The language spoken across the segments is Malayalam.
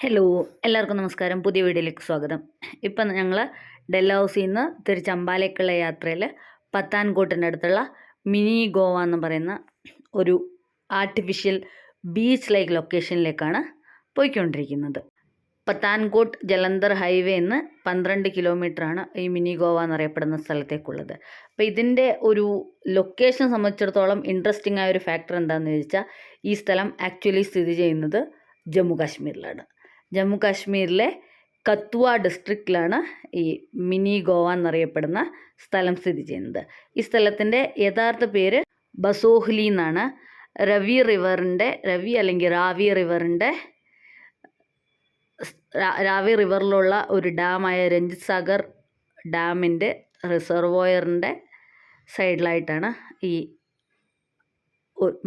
ഹലോ, എല്ലാവർക്കും നമസ്കാരം. പുതിയ വീഡിയോയിലേക്ക് സ്വാഗതം. ഇപ്പം ഞങ്ങൾ ഡൽഹൌസിൽ നിന്ന് തിരിച്ച് അംബാലേക്കുള്ള യാത്രയിൽ പത്താൻകോട്ടിൻ്റെ അടുത്തുള്ള മിനി ഗോവ എന്ന് പറയുന്ന ഒരു ആർട്ടിഫിഷ്യൽ ബീച്ച് ലൈക്ക് ലൊക്കേഷനിലേക്കാണ് പോയിക്കൊണ്ടിരിക്കുന്നത്. പത്താൻകോട്ട് ജലന്ധർ ഹൈവേ നിന്ന് 12 കിലോമീറ്ററാണ് ഈ മിനി ഗോവ എന്നറിയപ്പെടുന്ന സ്ഥലത്തേക്കുള്ളത്. അപ്പോൾ ഇതിൻ്റെ ഒരു ലൊക്കേഷൻ സംബന്ധിച്ചിടത്തോളം ഇൻട്രസ്റ്റിംഗ് ആയ ഒരു ഫാക്ടർ എന്താണെന്ന് ചോദിച്ചാൽ, ഈ സ്ഥലം ആക്ച്വലി സ്ഥിതി ചെയ്യുന്നത് ജമ്മു കാശ്മീരിലാണ്. ജമ്മു കാശ്മീരിലെ കത്വ ഡിസ്ട്രിക്റ്റിലാണ് ഈ മിനി ഗോവ എന്നറിയപ്പെടുന്ന സ്ഥലം സ്ഥിതി ചെയ്യുന്നത്. ഈ സ്ഥലത്തിൻ്റെ യഥാർത്ഥ പേര് ബസോഹ്ലി എന്നാണ്. രാവി റിവറിലുള്ള ഒരു ഡാമായ രഞ്ജിത് സാഗർ ഡാമിൻ്റെ റിസർവോയറിൻ്റെ സൈഡിലായിട്ടാണ് ഈ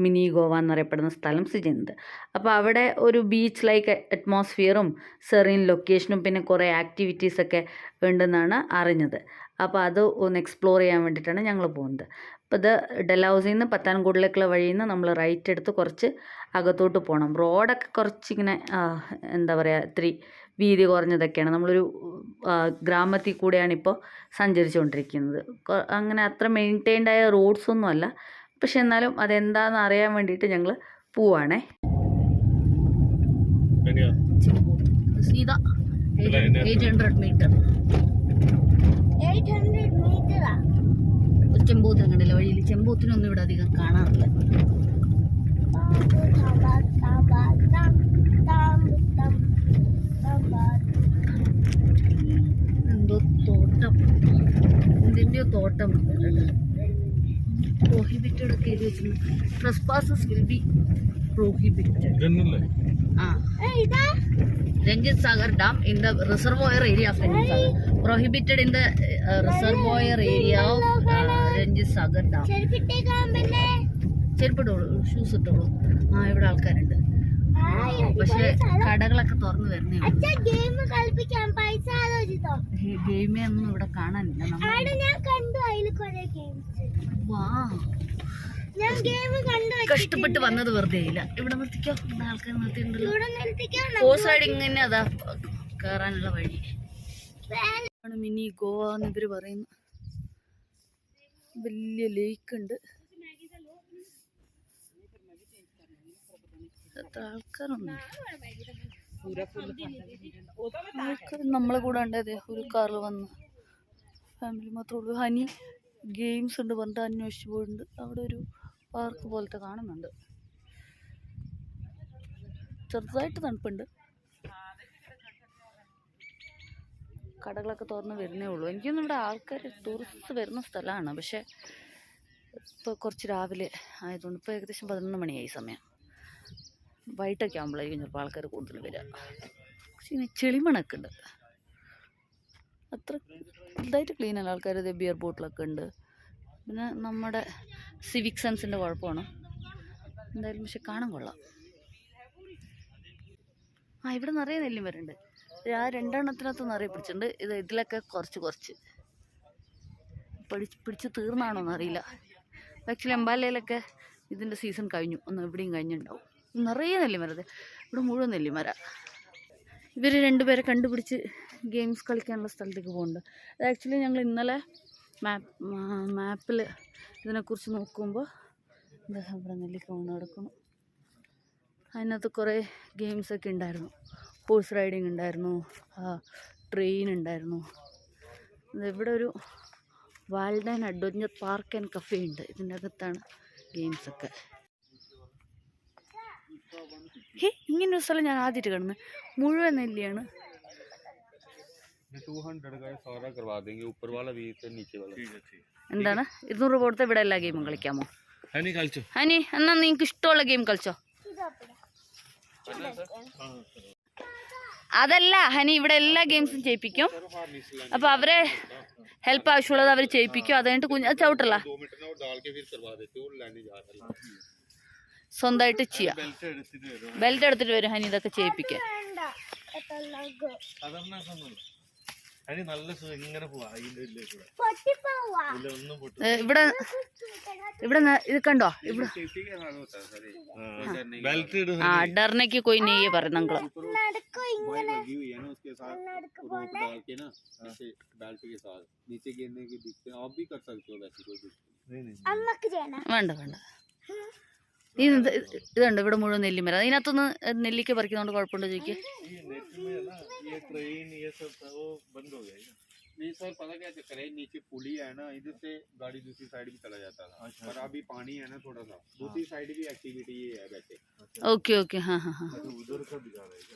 മിനി ഗോവ എന്നറിയപ്പെടുന്ന സ്ഥലം സ്ഥിതി ചെയ്യുന്നത്. അപ്പോൾ അവിടെ ഒരു ബീച്ച് ലൈക്ക് അറ്റ്മോസ്ഫിയറും സെറീൻ ലൊക്കേഷനും പിന്നെ കുറേ ആക്ടിവിറ്റീസൊക്കെ ഉണ്ടെന്നാണ് അറിഞ്ഞത്. അപ്പോൾ അത് ഒന്ന് എക്സ്പ്ലോർ ചെയ്യാൻ വേണ്ടിയിട്ടാണ് ഞങ്ങൾ പോകുന്നത്. അപ്പോൾ ഇത് ഡൽഹൌസിൽ നിന്ന് പത്താൻകോട്ടിലേക്കുള്ള വഴിയിൽ നിന്ന് നമ്മൾ റൈറ്റ് എടുത്ത് കുറച്ച് അകത്തോട്ട് പോകണം. റോഡൊക്കെ കുറച്ചിങ്ങനെ എന്താ പറയുക, ഇത്തിരി വീതി കുറഞ്ഞതൊക്കെയാണ്. നമ്മളൊരു ഗ്രാമത്തിൽ കൂടെയാണ് ഇപ്പോൾ സഞ്ചരിച്ചുകൊണ്ടിരിക്കുന്നത്. അങ്ങനെ അത്ര മെയിൻറ്റെയിൻഡ് ആയ റോഡ്സൊന്നും അല്ല, പക്ഷെ എന്നാലും അതെന്താണെന്ന് അറിയാൻ വേണ്ടിയിട്ട് ഞങ്ങൾ പോവാണേ. സീതാ 800 മീറ്റർ ചെമ്പോത്ത് കണ്ടില്ല വഴിയിൽ. ചെമ്പോത്തിനൊന്നും ഇവിടെ അധികം കാണാറില്ല. എന്തോ തോട്ടം, എന്തിൻ്റെയോ തോട്ടം. prohibited ഒക്കെ എഴുതി വെച്ചിട്ടുണ്ട്. Trespassers will be prohibited. Ranjit Sagar Dam in the reservoir area of Ranjit Sagar. Prohibited in the reservoir area of Ranjit Sagar Dam. ചെരുപ്പിട്ടോളൂ, ഷൂസ് ഇട്ടോളൂ. ഇവിടെ ആൾക്കാരുണ്ട്, പക്ഷെ കടകളൊക്കെ തുറന്നു വരുന്നേ. ഗെയിമേ ഒന്നും ഇവിടെ കാണാനില്ല. കഷ്ടപ്പെട്ട് വന്നത് വെറുതെ ഇല്ല. ഇവിടെ നിർത്തിക്കോ, ആൾക്കാർ നിർത്തിയിട്ടുണ്ടല്ലോ. ഹോഴ്സ് റൈഡിങ് തന്നെ അതാ കയറാനുള്ള വഴി. മിനി ഗോവ എന്ന് ഇവര് പറയുന്നു. വലിയ ലേക്ക് ഉണ്ട്. എത്ര ആൾക്കാരുണ്ട്? ആൾക്കാർ നമ്മളെ കൂടെ ഉണ്ട്. ഒരു കാറിൽ വന്ന് ഫാമിലി മാത്രമേ ഉള്ളൂ. ഹനി ഗെയിംസ് ഉണ്ട് പറഞ്ഞിട്ട് അന്വേഷിച്ച് പോയിട്ടുണ്ട്. അവിടെ ഒരു പാർക്ക് പോലത്തെ കാണുന്നുണ്ട്. ചെറുതായിട്ട് തണുപ്പുണ്ട്. കടകളൊക്കെ തുറന്ന് വരുന്നേ ഉള്ളൂ. എനിക്കൊന്നും ഇവിടെ ആൾക്കാർ ടൂറിസ്റ്റ് വരുന്ന സ്ഥലമാണ്, പക്ഷെ ഇപ്പോൾ കുറച്ച് രാവിലെ ആയതുകൊണ്ട് ഇപ്പോൾ ഏകദേശം 11 മണിയായി സമയം. വൈകിട്ടൊക്കെ ആകുമ്പോഴായിരിക്കും ചിലപ്പോൾ ആൾക്കാർ കൂടുതൽ വരിക. പക്ഷെ ഇങ്ങനെ ചെളിമണൊക്കെ ഉണ്ട്. അത്ര ഇതായിട്ട് ക്ലീൻ അല്ല. ആൾക്കാർ ഇത് ബിയർ ബോട്ടിലൊക്കെ ഉണ്ട്. പിന്നെ നമ്മുടെ സിവിക് സെൻസിൻ്റെ കുഴപ്പമാണ് എന്തായാലും, പക്ഷെ കാണാൻ കൊള്ളാം. ഇവിടെ നിറയെ നെല്ലിമരമുണ്ട്. ആ 2 എണ്ണത്തിനകത്ത് നിറയെ പിടിച്ചിട്ടുണ്ട്. ഇതിലൊക്കെ കുറച്ച് പിടിച്ച് തീർന്നാണോന്ന് അറിയില്ല. ആക്ച്വലി അംബാലയിലൊക്കെ ഇതിൻ്റെ സീസൺ കഴിഞ്ഞു, ഒന്ന് ഇവിടെയും കഴിഞ്ഞിട്ടുണ്ടാവും. നിറയെ നെല്ലിമരം, ഇവിടെ മുഴുവൻ നെല്ലിമര. ഇവർ 2 പേരെ കണ്ടുപിടിച്ച് ഗെയിംസ് കളിക്കാനുള്ള സ്ഥലത്തേക്ക് പോകുന്നുണ്ട്. അത് ആക്ച്വലി ഞങ്ങൾ ഇന്നലെ മാപ്പിൽ ഇതിനെക്കുറിച്ച് നോക്കുമ്പോൾ ഇവിടെ നെല്ലിക്ക വീണ് കിടക്കണം. അതിനകത്ത് കുറേ ഗെയിംസൊക്കെ ഉണ്ടായിരുന്നു. ഹോഴ്സ് റൈഡിങ് ഉണ്ടായിരുന്നു, ട്രെയിൻ ഉണ്ടായിരുന്നു. ഇവിടെ ഒരു valid and adventure park and cafe ഉണ്ട്. ഇതിൻ്റെ അകത്താണ് ഗെയിംസൊക്കെ. ഇങ്ങനൊരു സ്ഥലം ഞാൻ ആദ്യമായിട്ട് കാണുന്നത്. മുഴുവൻ നെല്ലിയാണ്. എന്താണ് 200 രൂപ കൊടുത്ത് ഇവിടെ എല്ലാ ഗെയിമും കളിക്കാമോ? ഹനി എന്നാ നിങ്ങൾക്ക് ഇഷ്ടമുള്ള ഗെയിം കളിച്ചോ. അതല്ല ഹനി, ഇവിടെ എല്ലാ ഗെയിംസും ചെയ്യിപ്പിക്കും. അപ്പോൾ അവരെ ഹെൽപ്പ് ആവശ്യമുള്ളത് അവർ ചെയ്യിപ്പിക്കും. അത് കഴിഞ്ഞിട്ട് ചവിട്ടല്ല, സ്വന്തമായിട്ട് ചെയ്യാം. ബെൽറ്റ് എടുത്തിട്ട് വരും ഹനി ഇതൊക്കെ ചെയ്യിപ്പിക്കാൻ. ഇവിടെ ഇവിടെ ഇത് കണ്ടോ ഇവിടെ डरने की कोई नहीं है पर नंगल വേണ്ട വേണ്ട ഇതുണ്ട് ഇവിടെ മുഴുവൻ നെല്ലിമരം അതിനകത്തൊന്ന് നെല്ലിക്ക പറിക്കുന്നതുകൊണ്ട് കുഴപ്പമുണ്ടോ ചോദിക്കുക नहीं सर पता क्या चक्कर है नीचे पुली है ना इधर से गाड़ी दूसरी साइड भी चला जाता था पर अभी पानी है ना थोड़ा सा दूसरी साइड भी एक्टिविटी ये है वैसे ഓക്കെ ഓക്കെ हाँ हाँ हाँ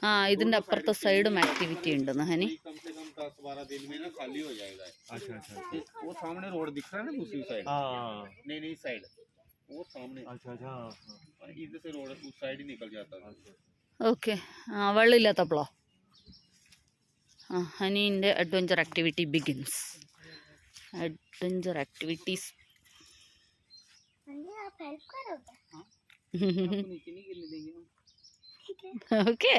ആ ഇതിന്റെ അപ്പുറത്തെ സൈഡും ആക്ടിവിറ്റി ഉണ്ടെന്ന് ഹനി कम से कम 10-12 दिन में ना खाली हो जाएगा अच्छा अच्छा वो सामने रोड दिख रहा है ना दूसरी साइड नहीं नहीं साइड वो सामने अच्छा अच्छा इधर से रोड उस साइड ही निकल जाता था ഓക്കെ ആ വെള്ളമില്ലാത്തപ്പോഴോ ആ ഹനീൻ്റെ adventure activity begins adventure activities okay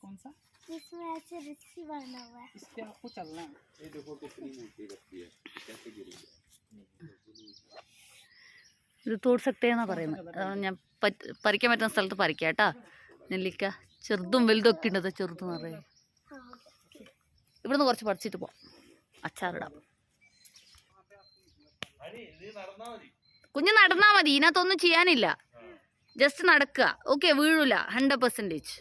कौन सा इसमें ऐसे रस्सी बना हुआ है इस पे आपको चलना है ये देखो कितनी मोटी रस्सी है कैसे गिरेगी ഇത് തോട് സക്തേ എന്നാ പറയുന്നത് ഞാൻ പറിക്കാൻ പറ്റുന്ന സ്ഥലത്ത് പറിക്കാം കേട്ടാ നെല്ലിക്ക ചെറുതും വലുതൊക്കെ ഉണ്ട് ചെറുതെന്ന് പറയാം ഇവിടുന്ന് കുറച്ച് പറിച്ചിട്ട് പോവാം അച്ചാറിടാം കുഞ്ഞ് നടന്നാ മതി ഇതിനകത്തൊന്നും ചെയ്യാനില്ല ജസ്റ്റ് നടക്കുക ഓക്കെ വീഴൂല 100%.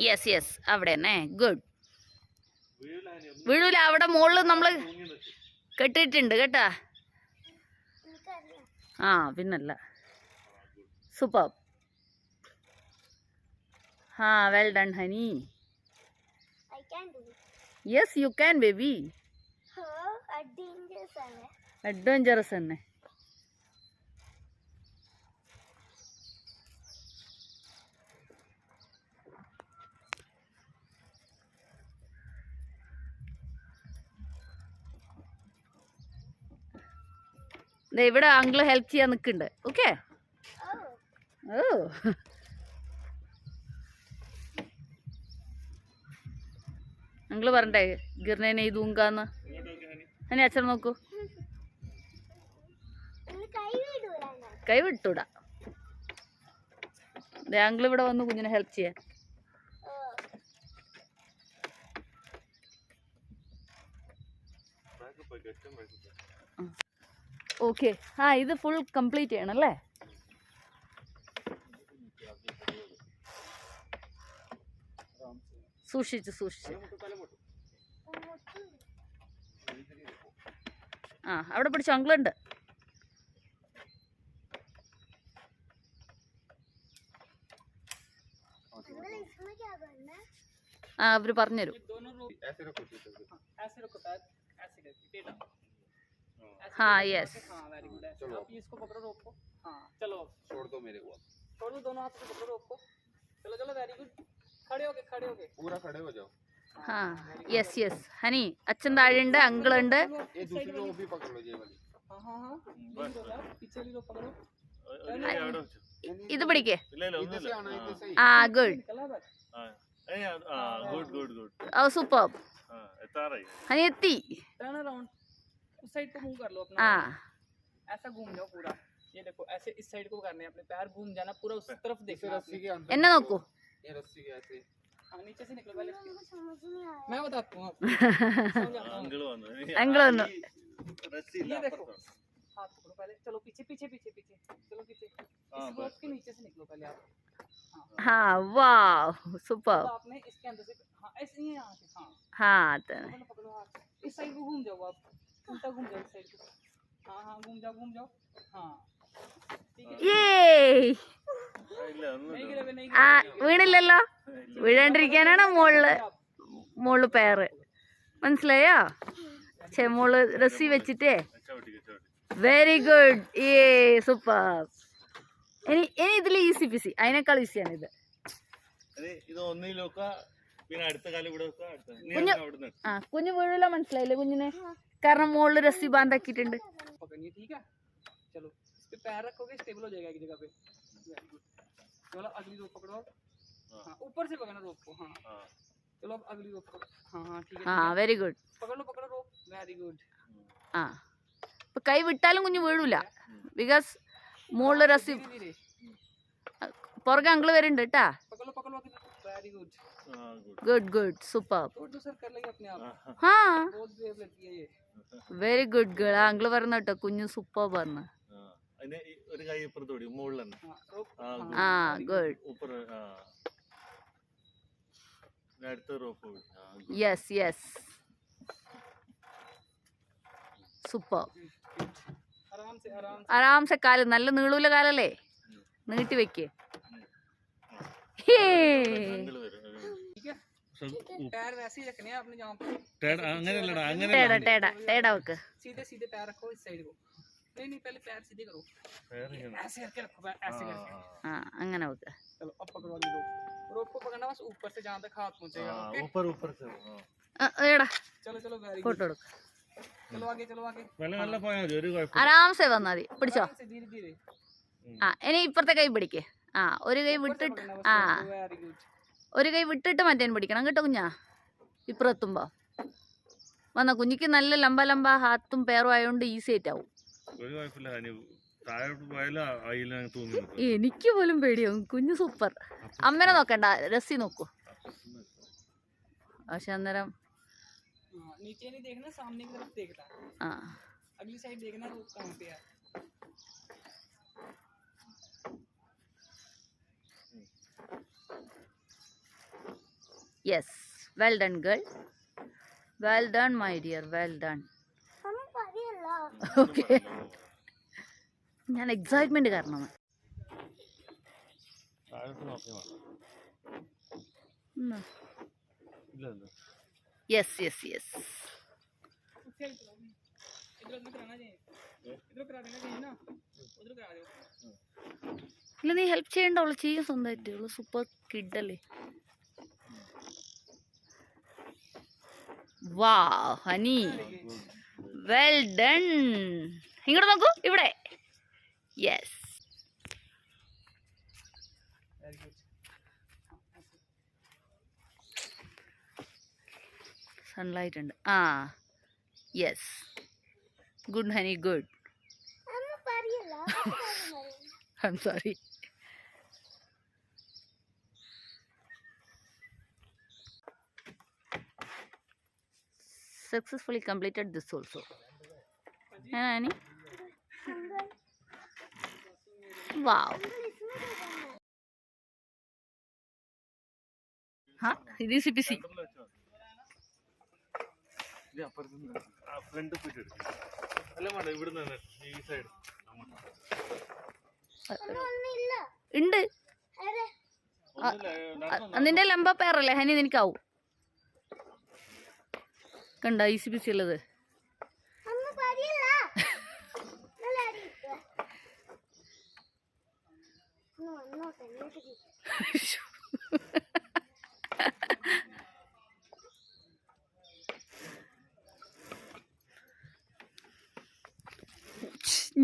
യെസ് യെസ് അവിടെ തന്നെ ഗുഡ് വീഴൂല അവിടെ മുകളിൽ നമ്മൾ കെട്ടിയിട്ടുണ്ട് കേട്ടാ ആ പിന്നല്ല സൂപ്പർ ഹാ well done honey yes you can baby adventurous തന്നെ ഇവിടെ അങ്കിള് ഹെൽപ്പ് ചെയ്യാൻ നിൽക്കുന്നുണ്ട് ഓക്കെ ഓ അങ്കിള് പറഞ്ഞേ ഗിർനേനെ ഈ ദൂങ്കാന്ന് ഹനി അച്ഛൻ നോക്കൂ കൈ വിട്ടൂടാ അങ്കിൾ ഇവിടെ വന്ന് കുഞ്ഞിനെ ഹെൽപ്പ് ചെയ്യാൻ ഓക്കെ ആ ഇത് ഫുൾ കംപ്ലീറ്റ് ചെയ്യണം അല്ലേ സൂക്ഷിച്ച് സൂക്ഷിച്ച് ആ അവിടെ പിടിച്ച അങ്കിളുണ്ട് ആ അവര് പറഞ്ഞുതരും हाँ यस हाँ वेरी गुड चलो आप इसको पकड़ो रोप को हाँ चलो छोड़ दो मेरे को छोड़ दो दोनों हाथ से पकड़ो रोप को चलो चलो वेरी गुड खड़े होके पूरा खड़े हो जाओ हाँ यस यस हनी अച്ഛൻ താഴെയുണ്ട് അങ്കിളുണ്ട് ये दूसरी रोप भी पकड़ लो ये वाली हाँ हाँ हाँ पीछे वाली रोप पकड़ो ഇത് പിടിക്കേ इधर से आना इधर से ആ ഗുഡ് गुड गुड गुड ഓ സൂപ്പർ एता रही ഹനി എത്തി टर्न अराउंड उस साइड को मूव कर लो अपना ആ ऐसा घूम जाओ पूरा ये देखो ऐसे इस साइड को करने हैं अपने पैर घूम जाना पूरा उस तरफ देखना रस्सी के अंदर എന്നെ നോക്കൂ ये रस्सी के ऐसे हाँ नीचे से निकलो पहले मैं बताता हूँ अंकल वന്നു അങ്കിൾ വന്നു रस्सी ये देखो हाथ पकड़ो पहले चलो पीछे पीछे पीछे पीछे चलो पीछे इस रोप के नीचे से निकलो पहले आप हाँ वाह सुपर तो आपने इसके अंदर से हाँ ऐसे ही यहाँ से हाँ हाँ पकड़ो पकड़ो हाथ इस साइड को घूम जाओ आप उल्टा घूम जाओ इस साइड को हाँ हाँ घूम जाओ हाँ ठीक है ഏയ് ഇല്ല ഒന്നും नहीं गिरे नहीं ആ വീണില്ലല്ലോ വീഴാണ്ടിരിക്കാനാണ് മോള് പേര് മനസ്സിലായോ മോള് രസി വെച്ചിട്ടേ വെരി ഗുഡ് ഏ സൂപ്പർ ഇനി ഇതിൽ ഈസി പിസി അതിനേക്കാൾ ഈസിയാണ് ഇത് ഇത് ഒന്നിലൊക്ക പിന്നെ അടുത്ത കാലം ഇവിടെ വെക്കുക അടുത്ത അവിടുന്ന് ആ കുഞ്ഞു വീഴില്ല മനസ്സിലായില്ലേ കുഞ്ഞിനെ കാരണം മോളില് രസി ബാന്ധാക്കിയിട്ടുണ്ട് पकड़नी ठीक है चलो इस पे पैर रखोगे स्टेबल हो जाएगा एक जगह पे चलो अगली रोप पकड़ो हाँ ऊपर से पकड़ना रोप को हाँ चलो अब अगली रोप पकड़ो हाँ हाँ ठीक है ആ വെരി ഗുഡ് पकड़ लो रोप वेरी गुड ആ ഇപ്പൊ കൈ വിട്ടാലും കുഞ്ഞ് വീഴൂല ബിക്കോസ് മുകളിൽ രസി धीरे धीरे പുറകെ അങ്കിള് വരുന്നുണ്ട് കേട്ടാ पकड़ लो very good good good super तो सर कर लेंगे अपने आप ഹാ बहुत ब्रेव लगती है ये വെരി ഗുഡ് ഗേൾ ആ അങ്കിള് പറഞ്ഞു കേട്ടോ കുഞ്ഞ് സൂപ്പർ പറഞ്ഞു അതിന് ഒരു കൈ ഇപ്പുറത്തോടി മുകളിൽ തന്നെ हाँ रोप ആ ഗുഡ് ऊपर അടുത്ത റോപ്പ് യെസ് യെസ് സൂപ്പർ आराम से ആരാംസെ കാല് നല്ല നീളൂല കാലല്ലേ നീട്ടി വെക്ക് ठीक है पैर वैसे ही रखने हैं अपने जहाँ पे അങ്ങനെയല്ലടാ അങ്ങനെ ടേട ടേട ടേട വെക്ക് सीधे सीधे पैर रखो इस साइड को नहीं पहले पैर सीधे करो ऐसे करके रखो पैर ऐसे करके ആ അങ്ങനെ വെക്ക് चलो अब पकड़ो अगली रोप को पकड़ना बस ऊपर से जहाँ तक हाथ पहुँचेगा ओके ऊपर ऊपर से എടാ चलो वेरी गुड ഫോട്ടോ എടുക്ക് चलो आगे നല്ല നല്ല പോയാൽ മതി ഒരു കുഴപ്പം ആരാംസെ വന്നാ മതി പിടിച്ചോ आराम से धीरे धीरे ആ ഇനി ഇപ്പുറത്തെ കൈ പിടിക്ക് ആ ഒരു കൈ ऊपर से വിട്ടിട്ട് पकड़ना ആ बस वेरी गुड ഒരു കൈ വിട്ടിട്ട് മറ്റേ പിടിക്കണം കേട്ടോ കുഞ്ഞാ ഇപ്പുറത്തുമ്പോ വന്ന കുഞ്ഞിക്ക് നല്ല ലംബ ലംബ ഹാത്തും പേറും ആയതുകൊണ്ട് ഈസി ആയിട്ടാവും ഒരു കുഴപ്പമില്ല ഹനി താഴോട്ട് പോയാലും അയില തൂങ്ങി നിൽക്കും. എനിക്ക് പോലും പേടിയാവും കുഞ്ഞ് സൂപ്പർ അമ്മനെ നോക്കണ്ട രസി നോക്കൂ പക്ഷെ അന്നേരം हाँ, नीचे नहीं देखना सामने की तरफ देखता है ആ अगली साइड देखना रोप कहाँ पे है yes well done girl well done my dear well done okay ഞാൻ എക്സൈറ്റ്മെന്റ് കാരണമാണ് താഴോട്ട് നോക്കിയാൽ ഇല്ല ഇല്ല യെസ് യെസ് യെസ് इधर उधर कराना चाहिए इधर करा देना चाहिए ना उधर करा दो ഇല്ല നീ ഹെൽപ്പ് ചെയ്യണ്ട അവള് ചെയ്യും സ്വന്തമായിട്ട് അവള് സൂപ്പർ കിഡല്ലേ വാ ഹനി വെൽ ഡൺ ഇങ്ങോട്ട് നോക്കൂ ഇവിടെ യെസ് वेरी गुड സൺലൈറ്റ് ഉണ്ട് ആ yes good honey good I am sorry successfully completed this also Annie? Wow. हाँ ഇത് CPC ഫ്രണ്ട് പോയിട്ട് എടുക്കും അല്ല വേണ്ട ഇവിടുന്ന് തന്നെ ഈ സൈഡ് ഉണ്ട് നിന്റെ ലംബ പേരല്ലേ ഹനി നിനക്കാവും കണ്ട CPC ഉള്ളത്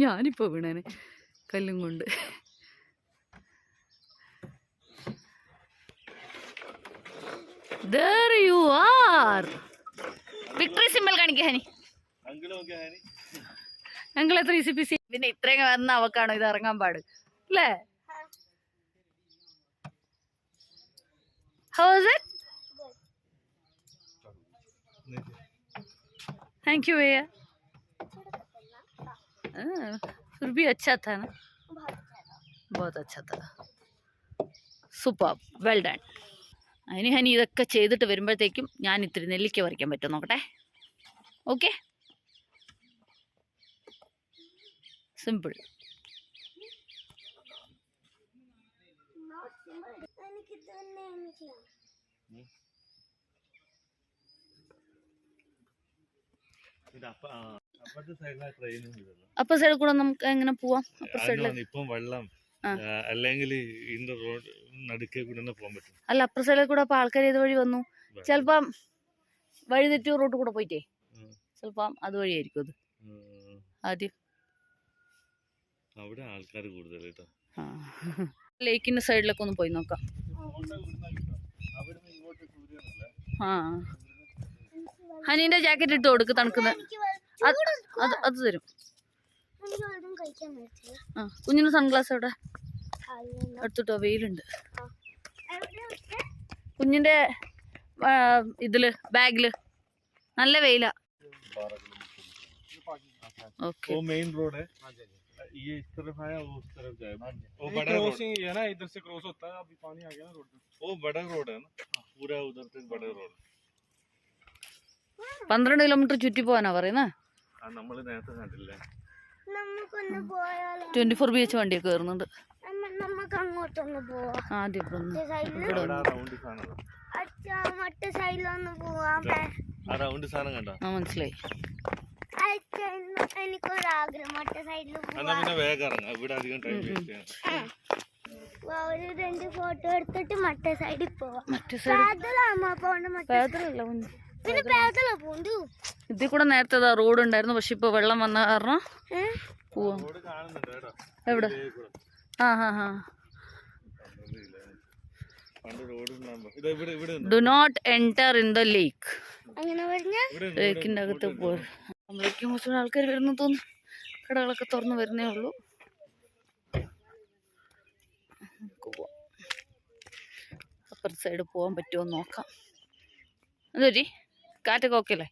ഞാനിപ്പോ വീണേനെ കല്ലും കൊണ്ട് There you are. Victory symbol കാണിക്കുക ഹനി അങ്കിൾ നോക്കിയാ ഹനി ഞങ്ങൾ എത്ര CPC പിന്നെ ഇത്രയും വന്ന അവക്കാണോ ഇത് ഇറങ്ങാൻ പാട് അല്ലേ How was it? Thank you भैया फिर भी अच्छा था ना बहुत अच्छा था സൂപ്പർ വെൽ ഡൺ അതിന് ഹനി ഇതൊക്കെ ചെയ്തിട്ട് വരുമ്പോഴത്തേക്കും ഞാൻ ഇത്തിരി നെല്ലിക്ക പറിക്കാൻ പറ്റും നോക്കട്ടെ ഓക്കെ സിമ്പിൾ ഇത് അപ്പുറത്തെ സൈഡിലാണ് ട്രെയിനും ഇതല്ലോ അപ്പർ സൈഡിൽ കൂടെ നമുക്ക് എങ്ങനെ പോവാം അപ്പർ സൈഡിൽ ഇപ്പം വെള്ളം അല്ലെങ്കിൽ ഇതിന്റെ റോഡ് നടുക്കേ കൂടെ തന്നെ പോകാൻ പറ്റും അല്ല അപ്പർ സൈഡിൽ കൂടെ അപ്പൊ ആൾക്കാർ ഏത് വഴി വന്നു ചിലപ്പം വഴി തെറ്റി റോഡ് കൂടെ പോയിട്ടേ ചിലപ്പം അതുവഴിയായിരിക്കും അത് ആദ്യം അവിടെ ആൾക്കാർ കൂടുതൽ കേട്ടോ. ആ ലേക്കിൻ്റെ സൈഡിലൊക്കെ ഒന്ന് പോയി നോക്കാം. അവിടുന്ന് ഇങ്ങോട്ട് സൂര്യനല്ലേ. ആ ഹനീൻ്റെ ജാക്കറ്റ് ഇട്ട് കൊടുക്ക് തണുക്കുന്നത്. അത് തരും. ആ കുഞ്ഞിന് സൺഗ്ലാസ് എവിടെ എടുത്തിട്ടോ? വെയിലുണ്ട് കുഞ്ഞിൻ്റെ ഇതില് ബാഗില് നല്ല വെയിലാ. ओके वो मेन रोड है, ये इस तरफ आया वो उस तरफ जाए। वो बड़ा क्रॉसिंग है ना, इधर से क्रॉस होता है, अभी पानी आ गया ना रोड पे। वो बड़ा रोड है ना, पूरा उधर तक बड़ा रोड. 12 കിലോമീറ്റർ ചുറ്റി പോകാനാ പറയുന്നത്. നമ്മൾ നേരത്തെ കണ്ടില്ലേ 24BH വണ്ടിയൊക്കെ കയറുന്നുണ്ട്. നമുക്ക് അങ്ങോട്ടൊന്ന് പോവാം. ആദ്യം റൗണ്ട് സാധനം, മറ്റേ സൈഡിലൊന്ന് പോവാം. ആ റൗണ്ട് സാധനം കണ്ടോ? ആ മനസ്സിലായി. എനിക്കൊരാഗ്രഹം മറ്റേ സൈഡിൽ എന്നാ പിന്നെ വേഗം ഇറങ്ങാം, ഇവിടെ അധികം ടൈം വേസ്റ്റ് ചെയ്യാം. ഒരു 2 ഫോട്ടോ എടുത്തിട്ട് മറ്റേ സൈഡിൽ പോവാം. മറ്റേ സൈഡ് പേദലല്ല പിന്നെ പേദല പോണ്ടു. ഇതിൽ കൂടെ നേരത്തെ റോഡ് ഉണ്ടായിരുന്നു, പക്ഷെ ഇപ്പൊ വെള്ളം വന്ന കാരണം പോവാം. റോഡ് കാണുന്നുണ്ട് കേട്ടോ എവിടെ? ആ ഹാ ഹാ. പണ്ട് റോഡ് ഇത് ഇവിടെ ഇവിടെ do not enter in the lake. അങ്ങനെ പറഞ്ഞ ലേക്കിൻ്റെ അകത്ത് പോകും. നമ്മളേക്കും കുറച്ചുകൂടെ ആൾക്കാർ വരുന്നു തോന്നുന്നു. കടകളൊക്കെ തുറന്ന് വരുന്നേ ഉള്ളൂ. അപ്പുറത്തെ സൈഡ് പോകാൻ പറ്റുമോ എന്ന് നോക്കാം. അതൊരി കാറ്റൊക്കെ ഓക്കെ അല്ലേ?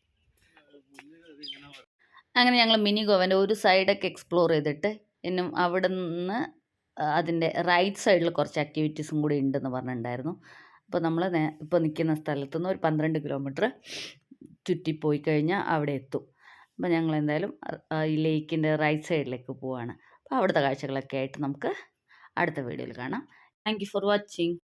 അങ്ങനെ ഞങ്ങൾ മിനി ഗോവൻ്റെ ഒരു സൈഡൊക്കെ എക്സ്പ്ലോർ ചെയ്തിട്ട് ഇന്നും അവിടെ നിന്ന് അതിൻ്റെ റൈറ്റ് സൈഡിൽ കുറച്ച് ആക്ടിവിറ്റീസും കൂടി ഉണ്ടെന്ന് പറഞ്ഞിട്ടുണ്ടായിരുന്നു. അപ്പോൾ നമ്മൾ ഇപ്പോൾ നിൽക്കുന്ന സ്ഥലത്തുനിന്ന് ഒരു 12 കിലോമീറ്റർ ചുറ്റിപ്പോയി കഴിഞ്ഞാൽ അവിടെ എത്തും. അപ്പോൾ ഞങ്ങൾ എന്തായാലും ഈ ലേക്കിൻ്റെ റൈറ്റ് സൈഡിലേക്ക് പോവുകയാണ്. അപ്പോൾ അവിടുത്തെ കാഴ്ചകളൊക്കെ ആയിട്ട് നമുക്ക് അടുത്ത വീഡിയോയിൽ കാണാം. Thank you for watching.